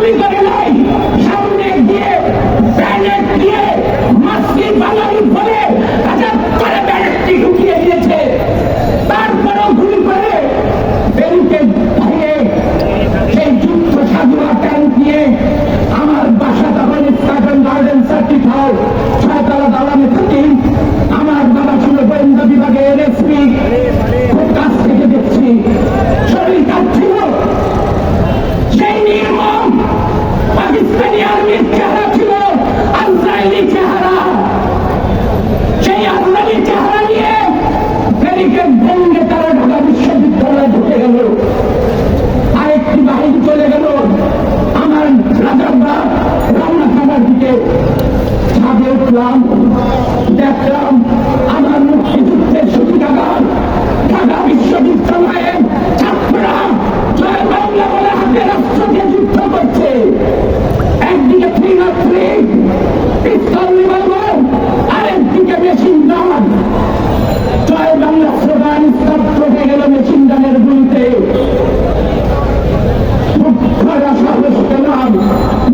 গুলি করে নাই, সামনে গিয়ে ব্যানেট দিয়ে মাসি বাঙালি বলে করে ব্যানেটটি ঢুকিয়ে দিয়েছে। তারপরেও গুলি করে ব্যারিকেড ভেঙে সেই যুদ্ধ সাধুরা ট্যাঙ্ক দিয়ে আমার বাসা তখন স্কাটন গার্ডেন 6তলা দালানে থাকি। আমার বাবা ছিল গোয়েন্দা বিভাগের এসপি, খুব কাছ থেকে দেখছি শরীর কাঁপছিল। সেই নির্মম পাকিস্তানি আর্মির চেহারা ছিল আজরাইলি চেহারা। সেই আজরাইলি চেহারা নিয়ে ব্যারিকেড ভেঙে তারা ঢাকা বিশ্ববিদ্যালয়ে ঢুকে গেল। আরেকটি বাহিনী চলে গেল আমার রাজারবাগ রওনা থানার দিকে। ছাদে উঠলাম, দেখলাম আমার মুক্তিযুদ্ধের সূতিকাগার ঢাকা বিশ্ববিদ্যালয়ের ছাত্ররা জয় বাংলা বলে হাতে রাষ্ট্র দিয়ে যুদ্ধ করছে। একদিকে 303 পিস্তল রিভলভার, আরেকদিকে মেশিন গান। জয় বাংলা স্লোগান স্তব্ধ হয়ে গেল মেশিন গানের গুলিতে। সাহস পেলাম,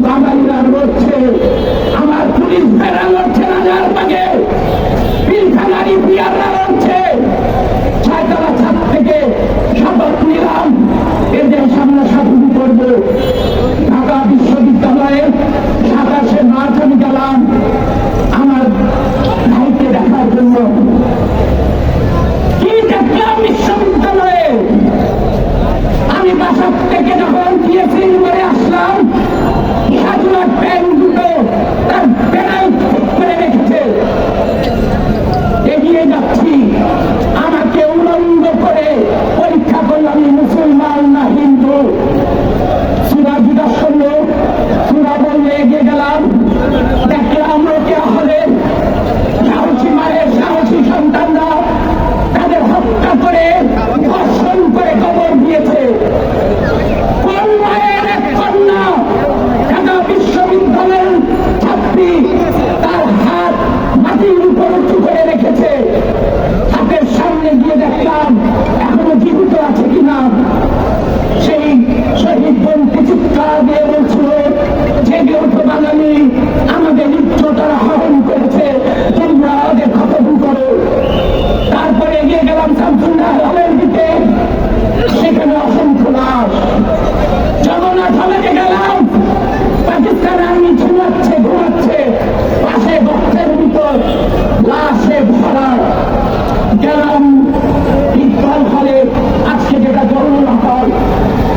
বাঙালিরা লড়ছে, আমার পুলিশ ভেড়া লড়ছে রাজারবাগে, পিলখানারি বিয়াররা লড়ছে। 6তলা ছাদ থেকে শপথ নিলাম এদের সামনে সাধুটি করবো। ঢাকা বিশ্ববিদ্যালয়ে 27শে মার্চ আমি গেলাম আমার ভাইকে দেখার জন্য। কি দেখলাম বিশ্ববিদ্যালয়ে? আমি বাসার থেকে যখন গিয়েছি করে আসলাম, সাধুরা প্যান দুটো তার বেড়াই করে রেখেছে। এগিয়ে যাচ্ছি, আমাকে উলঙ্গ করে পরীক্ষা করল আমি মুসলমান না হিন্দু। সুরা জিজ্ঞাসা করলো, সুরা বললে এগিয়ে গেলাম, দেখলাম রোকেয়া হলে সাহসী মায়ের সাহসী সন্তানরা তাদের হত্যা করে ধর্ষণ করে কবর দিয়েছে। কোন মায়ের এক কন্যা ঢাকা বিশ্ববিদ্যালয়ের ছাত্রী তার হাত মাটির উপর উঁচু করে রেখেছে। হাতের সামনে গিয়ে দেখলাম এখনো জীবিত আছে কিনা। সেই শহীদ বন্ধু চিৎকার দিয়ে বলছিল, জেগে উঠো বাঙালি, আমাদের ইজ্জতরা হরণ করেছে, তোমরা ওদের খতম করো। তারপরে এগিয়ে গেলাম শামসুন্নাহ হলের দিকে, সেখানে অসংখ্য লাশ। জগন্নাথ হলে গেলাম, পাকিস্তান আর্মি ঝুমাচ্ছে ঘুমাচ্ছে, পাশে বক্সের ভিতর লাশে ভরা। গেলাম ইকবাল হলে, আজকে যেটা জগন্নাথ হল,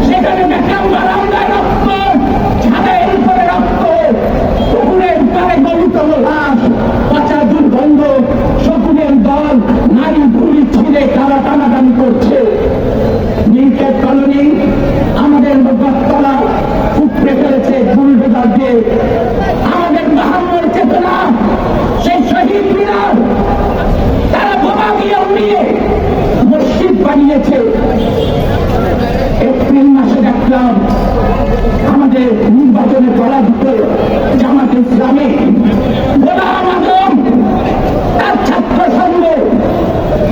সেখানে দেখলাম বারান্দায় রক্ত, ছাদের উপরে রক্ত, পুকুরের পাড়ে গলিত লাশ, পচা দুর্গন্ধ, শকুনের দল নারী ভুলি ছিঁড়ে তারা টানাটানি করছে। নীলক্ষেত কলোনি আমাদের তলা উপড়ে ফেলেছে বুলডোজার দিয়ে। আমাদের বাহান্নর চেতনা, সেই শহীদ মিনার তারা বোমা দিয়ে উড়িয়ে মসজিদ বানিয়েছে। এপ্রিল মাসে দেখলাম আমাদের নির্বাচনে পরাজিত জামাতে ইসলামী গোলাম আজম তার ছাত্র সঙ্গ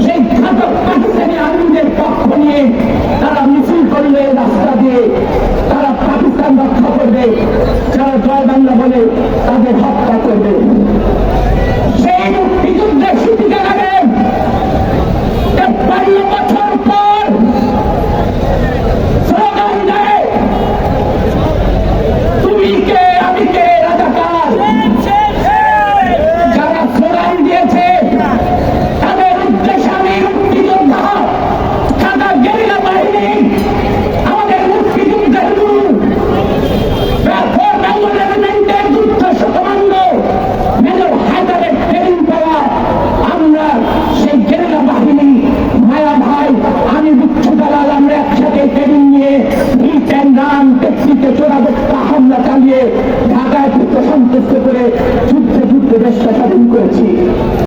সেই ঘাতক পাকিস্তানি আর্মিদের পক্ষ নিয়ে তারা মিছিল করলে রাস্তা দিয়ে তারা পাকিস্তান রক্ষা করবে, যারা জয় বাংলা